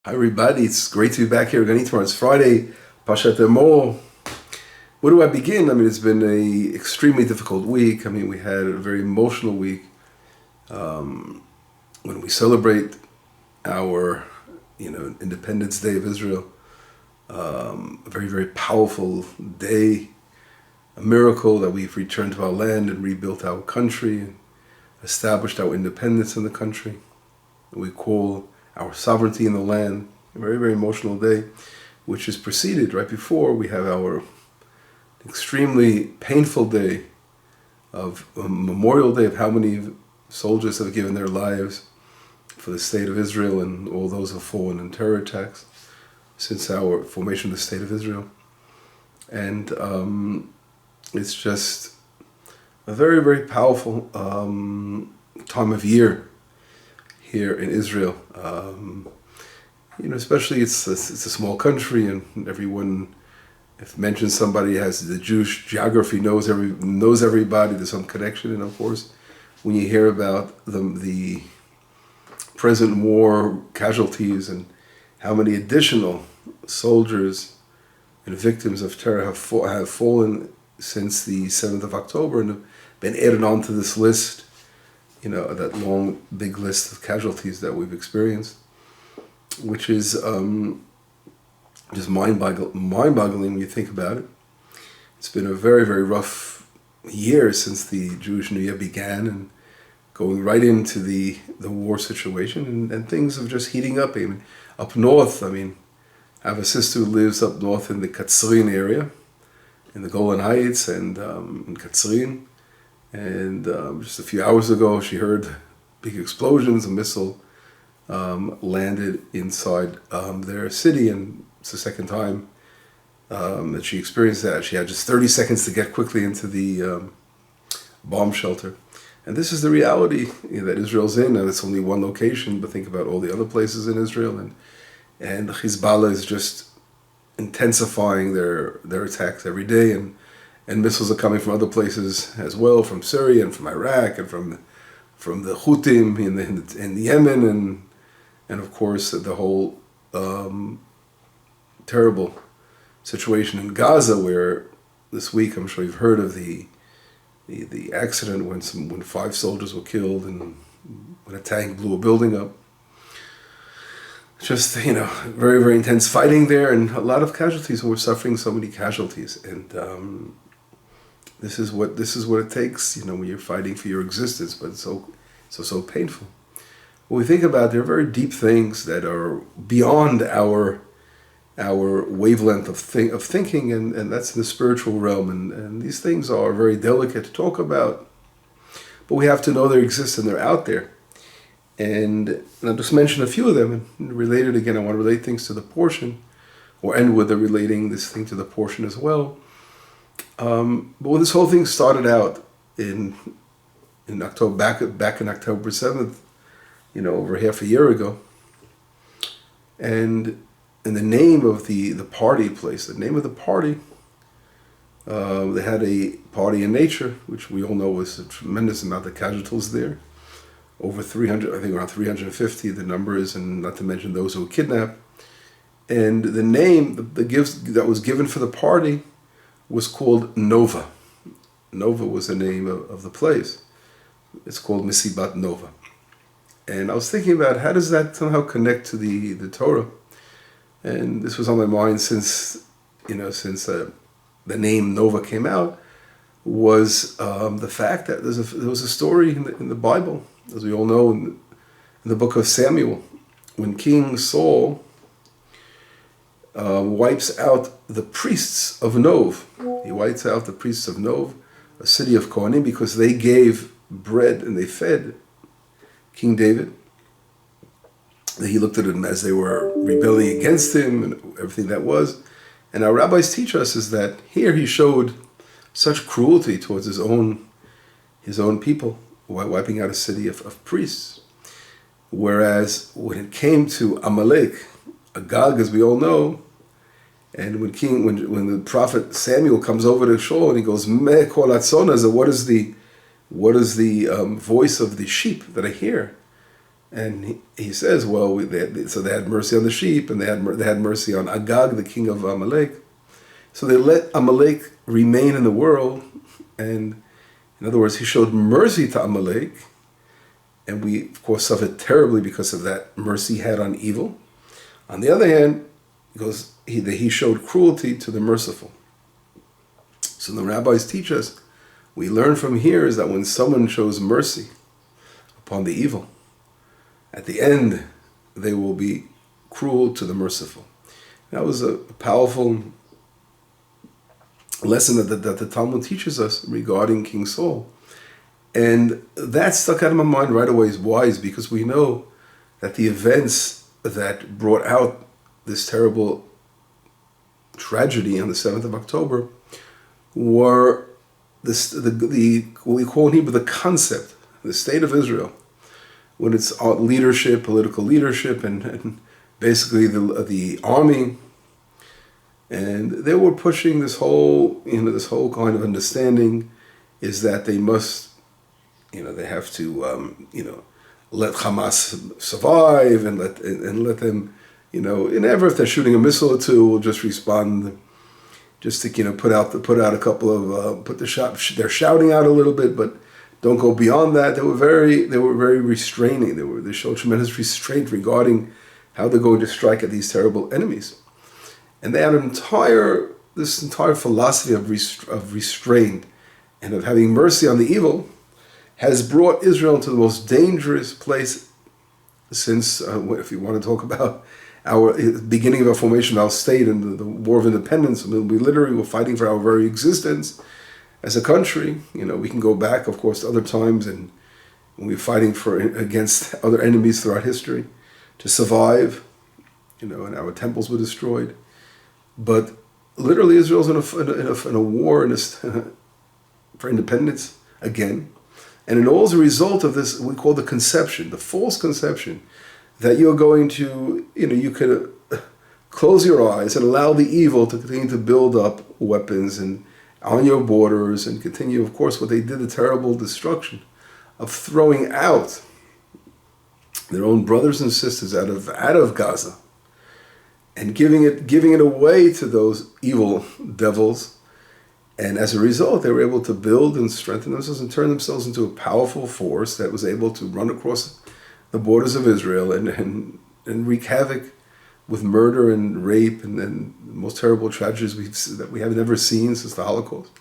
Hi everybody, it's great to be back here again tomorrow. It's Friday, Parashat Emor. Where do I begin? It's been a extremely difficult week. We had a very emotional week when we celebrate our, Independence Day of Israel. A very, very powerful day, a miracle that we've returned to our land and rebuilt our country and established our independence in the country. We call our sovereignty in the land, a very, very emotional day, which is preceded right before we have our extremely painful day of Memorial Day, of how many soldiers have given their lives for the state of Israel and all those who have fallen in terror attacks since our formation of the state of Israel. And it's just a very, very powerful time of year here in Israel. Especially it's a small country, and everyone, if mentions somebody has the Jewish geography, knows everybody. There's some connection, and of course, when you hear about the present war casualties and how many additional soldiers and victims of terror have fallen since the 7th of October and have been added on to this list, that long, big list of casualties that we've experienced, which is just mind-boggling when you think about it. It's been a very, very rough year since the Jewish New Year began, and going right into the war situation, and things are just heating up. Up north, I have a sister who lives up north in the Katzrin area, in the Golan Heights, and in Katzrin. And just a few hours ago, she heard big explosions. A missile landed inside their city, and it's the second time that she experienced that. She had just 30 seconds to get quickly into the bomb shelter. And this is the reality that Israel's in, and it's only one location, but think about all the other places in Israel. And Hezbollah is just intensifying their attacks every day, and missiles are coming from other places as well, from Syria and from Iraq and from the Houthim in Yemen, and of course the whole terrible situation in Gaza, where this week, I'm sure you've heard of the accident when 5 soldiers were killed and when a tank blew a building up. Just, very, very intense fighting there, and a lot of casualties, and we're suffering so many casualties. And this is what it takes, when you're fighting for your existence, but it's so painful. When we think about it, there are very deep things that are beyond our wavelength of thinking, and that's in the spiritual realm, and these things are very delicate to talk about, but we have to know they exist and they're out there. And I'll just mention a few of them, and related again, I want to relate things to the portion, or end with relating this thing to the portion as well. But when this whole thing started out in October, back in October 7th, over half a year ago, and the name of the party place, the name of the party, they had a party in nature, which we all know was a tremendous amount of casualties there. Over 300, I think around 350, the number is, and not to mention those who were kidnapped. And the name, the gifts that was given for the party was called Nova. Nova was the name of the place. It's called Misibat Nova. And I was thinking about, how does that somehow connect to the Torah? And this was on my mind since the name Nova came out, was the fact that there was a story in the Bible, as we all know, in the book of Samuel, when King Saul wipes out the priests of Nov. He wipes out the priests of Nov, a city of Kohanim, because they gave bread and they fed King David. He looked at them as they were rebelling against him and everything that was. And our rabbis teach us is that here he showed such cruelty towards his own people, while wiping out a city of priests. Whereas when it came to Amalek, Agag, as we all know, and when the prophet Samuel comes over to Shaul and he goes, "Me kol hatzonah," what is the voice of the sheep that I hear? And he says, well, so they had mercy on the sheep, and they had mercy on Agag, the king of Amalek. So they let Amalek remain in the world, and in other words, he showed mercy to Amalek, and we, of course, suffered terribly because of that mercy he had on evil. On the other hand, he showed cruelty to the merciful. So the rabbis teach us, we learn from here is that when someone shows mercy upon the evil, at the end, they will be cruel to the merciful. That was a powerful lesson that the Talmud teaches us regarding King Saul. And that stuck out of my mind right away. Why? Is because we know that the events that brought out this terrible tragedy on the 7th of October were the what we call in Hebrew the concept, the state of Israel, when it's leadership, political leadership, and basically the army. And they were pushing this whole kind of understanding is that they must, they have to, let Hamas survive and let them, and ever if they're shooting a missile or two, we'll just respond, just to put out a couple of they're shouting out a little bit, but don't go beyond that. They were very restraining. They showed tremendous restraint regarding how they're going to strike at these terrible enemies. And they had this entire philosophy of restraint and of having mercy on the evil has brought Israel to the most dangerous place since, if you want to talk about our beginning of our formation of our state and the War of Independence. I mean, we literally were fighting for our very existence as a country. We can go back, of course, to other times, and we were fighting against other enemies throughout history to survive. And our temples were destroyed. But literally, Israel's in a war for independence again. And it all is a result of this, we call the conception, the false conception, that you're going to, you could close your eyes and allow the evil to continue to build up weapons and on your borders and continue, of course, what they did, the terrible destruction of throwing out their own brothers and sisters out of Gaza and giving it away to those evil devils. And as a result, they were able to build and strengthen themselves and turn themselves into a powerful force that was able to run across the borders of Israel and wreak havoc with murder and rape and the most terrible tragedies that we have never seen since the Holocaust.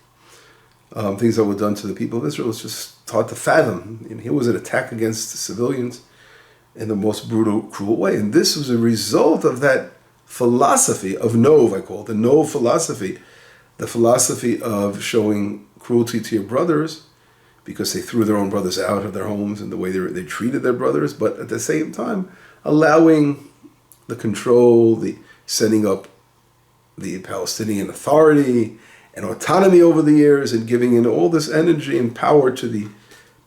Things that were done to the people of Israel was just hard to fathom. And here was an attack against the civilians in the most brutal, cruel way. And this was a result of that philosophy of Nov, I call it, the Nov philosophy, the philosophy of showing cruelty to your brothers because they threw their own brothers out of their homes and the way they treated their brothers, but at the same time allowing the control, the setting up the Palestinian Authority and autonomy over the years and giving in all this energy and power to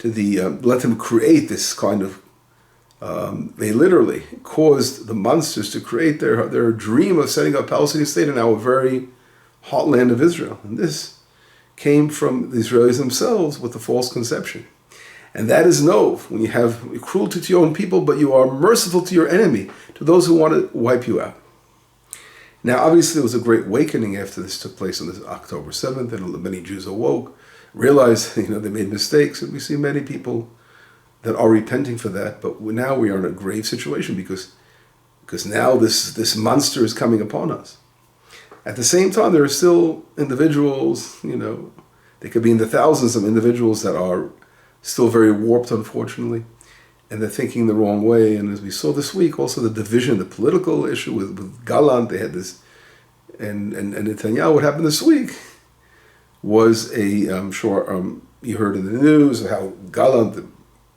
let them create this kind of they literally caused the monsters to create their dream of setting up a Palestinian state in our very heartland of Israel. And this came from the Israelis themselves with the false conception. And that is Nov, when you have cruelty to your own people, but you are merciful to your enemy, to those who want to wipe you out. Now, obviously, there was a great awakening after this took place on this October 7th, and many Jews awoke, realized they made mistakes, and we see many people that are repenting for that. But now we are in a grave situation because now this monster is coming upon us. At the same time, there are still individuals, they could be in the thousands of individuals that are still very warped, unfortunately, and they're thinking the wrong way. And as we saw this week, also the division, the political issue with Gallant, they had this, and Netanyahu. What happened this week was I'm sure you heard in the news how Gallant, the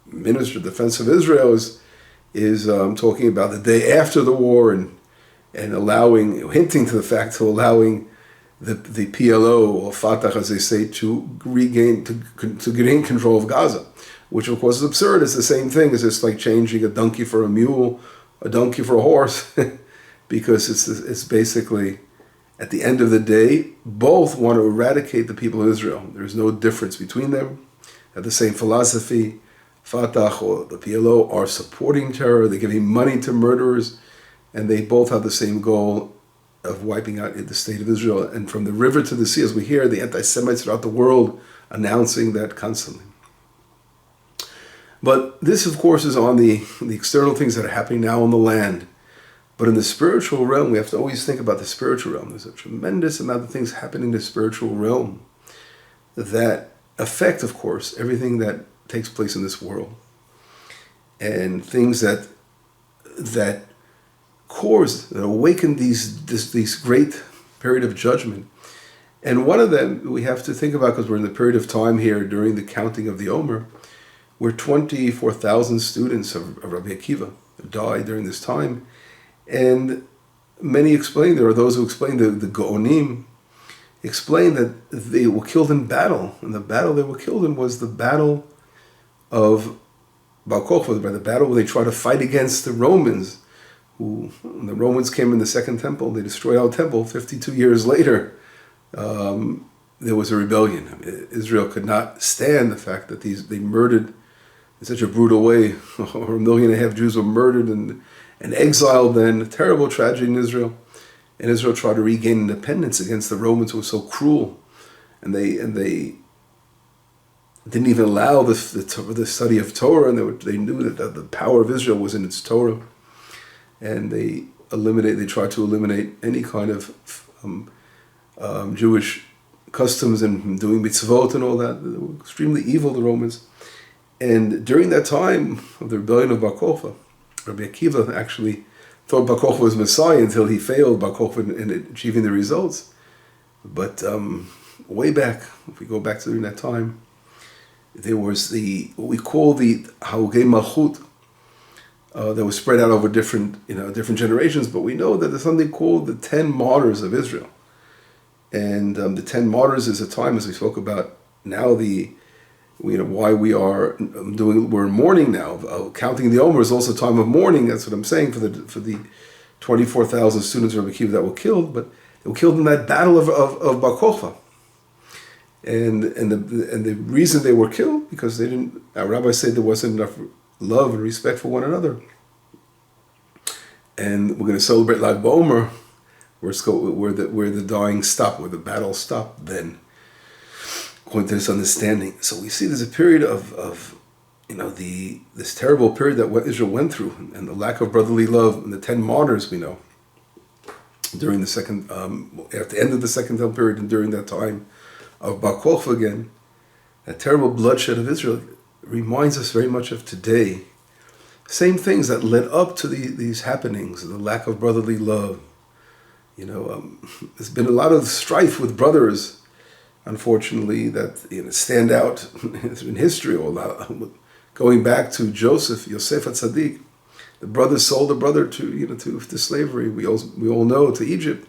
Minister of Defense of Israel, is talking about the day after the war and hinting to the fact of allowing the PLO or Fatah, as they say, to gain control of Gaza, which of course is absurd. It's the same thing. It's just like changing a donkey for a mule, a donkey for a horse, because it's basically, at the end of the day, both want to eradicate the people of Israel. There's no difference between them. They have the same philosophy. Fatah or the PLO are supporting terror, they're giving money to murderers, and they both have the same goal of wiping out the state of Israel. And from the river to the sea, as we hear the anti-Semites throughout the world announcing that constantly. But this, of course, is on the external things that are happening now on the land. But in the spiritual realm, we have to always think about the spiritual realm. There's a tremendous amount of things happening in the spiritual realm that affect, of course, everything that takes place in this world. And things that cause, that awaken these great period of judgment. And one of them we have to think about, because we're in the period of time here during the counting of the Emor, where 24,000 students of Rabbi Akiva died during this time. And many explain, there are those who explain, the Gaonim explain that they were killed in battle. And the battle they were killed in was the battle of Bar Kokhba, by the battle where they tried to fight against the Romans. When the Romans came in the Second Temple, they destroyed our temple. 52 years later, there was a rebellion. Israel could not stand the fact that they murdered in such a brutal way. Over 1.5 million Jews were murdered and exiled then. A terrible tragedy in Israel. And Israel tried to regain independence against the Romans, who were so cruel. And they didn't even allow the study of Torah, and they knew that the power of Israel was in its Torah. And they tried to eliminate any kind of Jewish customs and doing mitzvot and all that. They were extremely evil, the Romans. And during that time of the rebellion of Bar Kokhba, Rabbi Akiva actually thought Bar Kokhba was Messiah until he failed Bar Kokhba in achieving the results. But way back, if we go back to during that time, there was what we call the Haugei Malchut, that was spread out over different generations. But we know that there's something called the 10 martyrs of Israel. And the 10 martyrs is a time, as we spoke about now, why we're in mourning now. Counting the Emor is also a time of mourning. That's what I'm saying for the 24,000 students of Rabbi Akiva that were killed, but they were killed in that battle of Bar Kokhba. And the reason they were killed, because our rabbis said there wasn't enough love and respect for one another. And we're going to celebrate Lag BaOmer, where the dying stopped, where the battle stopped then, according to this understanding. So we see there's a period of this terrible period that what Israel went through, and the lack of brotherly love, and the 10 martyrs we know during the second, at the end of the Second Temple period, and during that time of Bar Kokhba again, that terrible bloodshed of Israel reminds us very much of today. Same things that led up to these happenings, the lack of brotherly love. There's been a lot of strife with brothers, unfortunately, that stand out in history. Going back to Yosef HaTzadik, the brother sold a brother to slavery. We all know, to Egypt.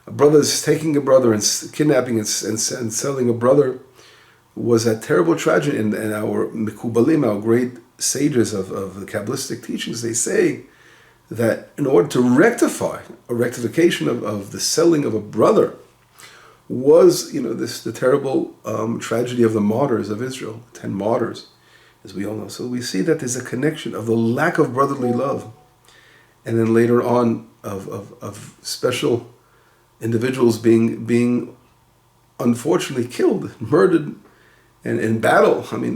A brother is taking a brother and kidnapping and selling a brother. Was that terrible tragedy. And our Mekubalim, our great sages of the Kabbalistic teachings, they say that in order to rectify a rectification of the selling of a brother was, the terrible tragedy of the martyrs of Israel, 10 martyrs, as we all know. So we see that there's a connection of the lack of brotherly love, and then later on of special individuals being unfortunately killed, murdered, and in battle. I mean,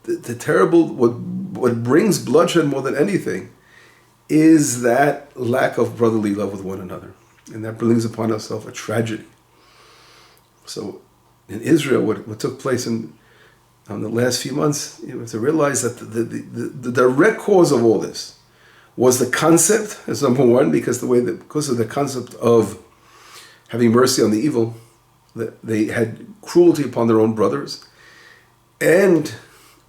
the terrible, what brings bloodshed more than anything is that lack of brotherly love with one another. And that brings upon itself a tragedy. So in Israel, what took place in the last few months, to realize that the direct cause of all this was the concept, as number one, because of the concept of having mercy on the evil, that they had cruelty upon their own brothers, and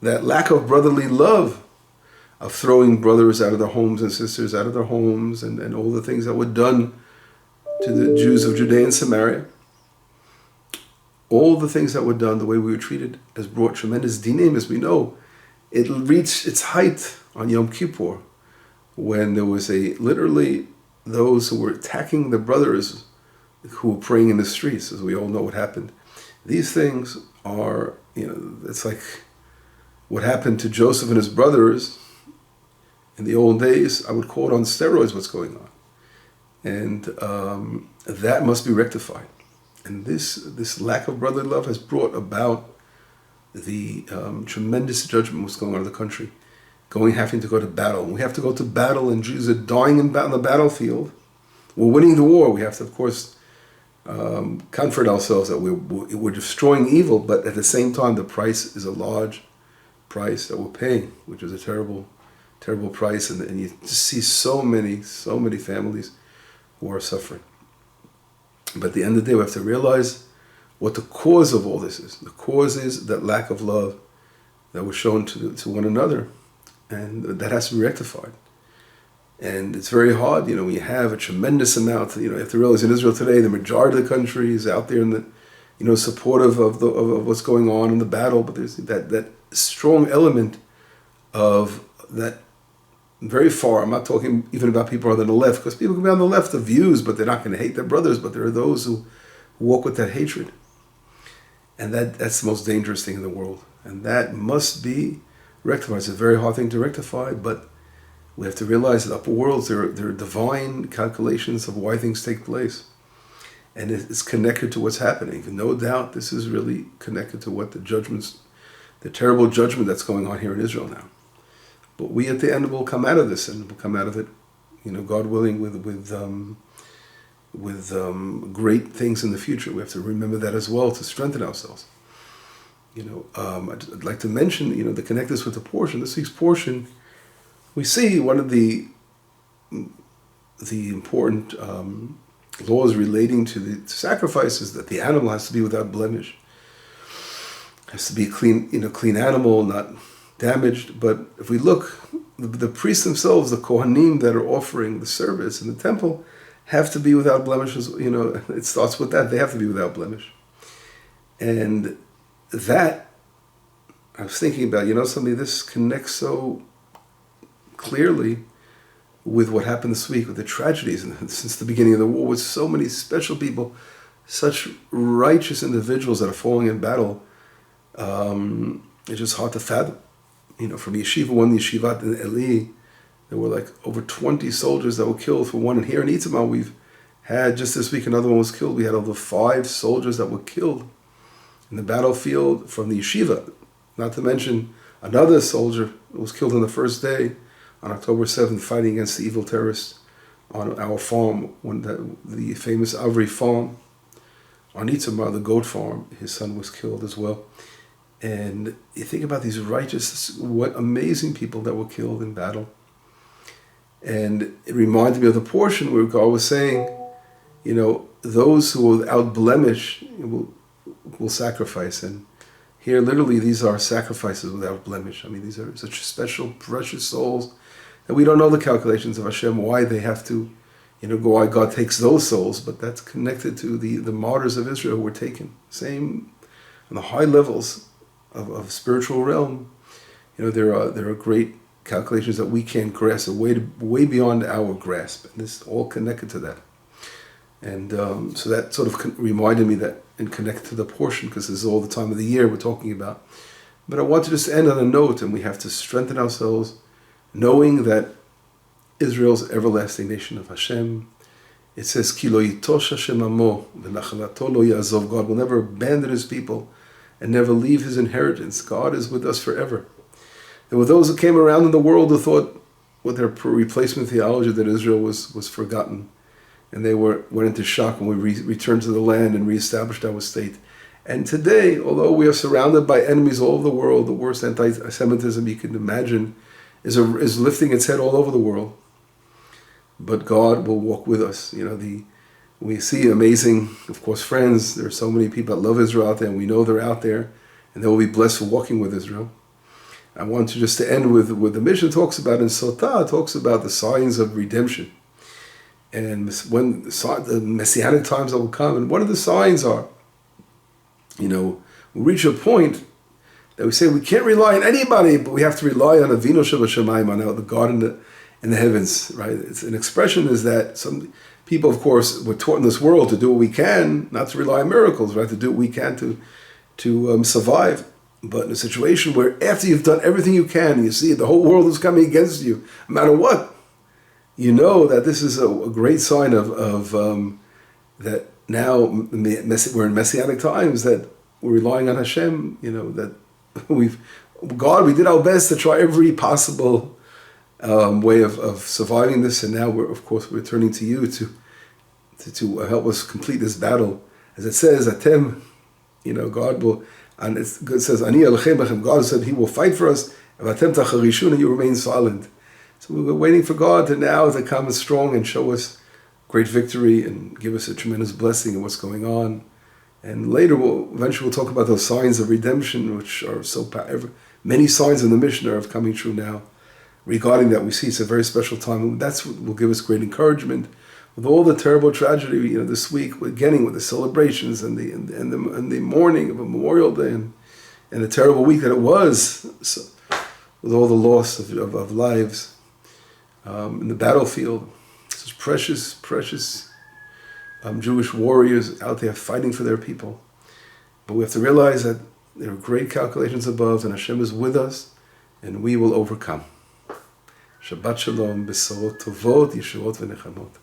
that lack of brotherly love, of throwing brothers out of their homes and sisters out of their homes, and all the things that were done to the Jews of Judea and Samaria. All the things that were done, the way we were treated, has brought tremendous dinim, as we know. It reached its height on Yom Kippur, when there was literally those who were attacking the brothers who were praying in the streets, as we all know what happened. These things are, it's like what happened to Joseph and his brothers in the old days, I would call it on steroids what's going on. And that must be rectified. And this lack of brotherly love has brought about the tremendous judgment what's going on in the country, having to go to battle. We have to go to battle, and Jews are dying on the battlefield. We're winning the war. We have to, of course, comfort ourselves that we're destroying evil, but at the same time, the price is a large price that we're paying, which is a terrible, terrible price. And you just see so many families who are suffering. But at the end of the day, we have to realize what the cause of all this is. The cause is that lack of love that was shown to one another, and that has to be rectified. And it's very hard, when you have a tremendous amount. You have to realize in Israel today, the majority of the country is out there in the, supportive of what's going on in the battle. But there's that strong element of that very far. I'm not talking even about people on the left, because people can be on the left of views, but they're not going to hate their brothers. But there are those who walk with that hatred. And that's the most dangerous thing in the world. And that must be rectified. It's a very hard thing to rectify, but we have to realize that upper worlds, there are divine calculations of why things take place. And it's connected to what's happening. No doubt this is really connected to what the terrible judgment that's going on here in Israel now. But we at the end will come out of this, and we'll come out of it, God willing, with great things in the future. We have to remember that as well to strengthen ourselves. I'd like to mention, to connect this with the portion. This week's portion, we see one of the important laws relating to the sacrifices, that the animal has to be without blemish. It has to be a clean animal, not damaged. But if we look, the priests themselves, the Kohanim that are offering the service in the temple, have to be without blemishes. It starts with that. They have to be without blemish. And that, I was thinking about, something this connects so clearly with what happened this week, with the tragedies since the beginning of the war, with so many special people, such righteous individuals that are falling in battle. It's just hard to fathom. From one yeshivat in Eli, there were like over 20 soldiers that were killed for one. And here in Itamar, we've had, just this week, another one was killed. We had over 5 soldiers that were killed in the battlefield from the yeshiva. Not to mention another soldier who was killed on the first day, on October 7th, fighting against the evil terrorists on our farm, the famous Avri farm. On Itamar, the goat farm, his son was killed as well. And you think about these righteous, what amazing people that were killed in battle. And it reminded me of the portion where God was saying, those who are without blemish will sacrifice. And here, literally, these are sacrifices without blemish. I mean, these are such special, precious souls that we don't know the calculations of Hashem, why they have to, why God takes those souls. But that's connected to the martyrs of Israel who were taken. Same on the high levels of spiritual realm. There are great calculations that we can't grasp, way beyond our grasp, and this is all connected to that. And so that sort of reminded me that, and connected to the portion, because this is all the time of the year we're talking about. But I want to just end on a note, and we have to strengthen ourselves, knowing that Israel's everlasting nation of Hashem. It says, "Ki lo yitosh Hashem amo, v'nachalato lo ya'azov." God will never abandon His people and never leave His inheritance. God is with us forever. There were those who came around in the world who thought, with their replacement theology, that Israel was forgotten. And they went into shock when we returned to the land and reestablished our state. And today, although we are surrounded by enemies all over the world, the worst anti-Semitism you can imagine is lifting its head all over the world. But God will walk with us. We see amazing, of course, friends. There are so many people that love Israel out there, and we know they're out there, and they will be blessed for walking with Israel. I want to end with the Mishnah talks about in Sotah, talks about the signs of redemption. And when the Messianic times that will come, and one of the signs are, we'll reach a point that we say we can't rely on anybody, but we have to rely on Avinu Shabashamayim, on the God in the heavens, right? It's an expression is that some people, of course, were taught in this world to do what we can, not to rely on miracles, right? To do what we can to survive. But in a situation where after you've done everything you can, you see the whole world is coming against you, no matter what, you know that this is a great sign of that now we're in messianic times, that we're relying on Hashem, that we did our best to try every possible way of surviving this, and now we're turning to you to help us complete this battle. As it says, Atem, God will, and it says, Ani Elohim Lechem, God said He will fight for us, and Atem Tacharishun, and you remain silent. So we're waiting for God to come strong and show us great victory and give us a tremendous blessing in what's going on. And later, eventually we'll talk about those signs of redemption, which are so powerful. Many signs in the Mishnah are coming true now. Regarding that, we see it's a very special time. That's what will give us great encouragement. With all the terrible tragedy, this week, with the celebrations and the mourning of a Memorial Day and the terrible week that it was, so, with all the loss of lives in the battlefield. This is precious Jewish warriors out there fighting for their people. But we have to realize that there are great calculations above, and Hashem is with us, and we will overcome. Shabbat Shalom, Besorot Tovot, Yeshuot v'Nechamot.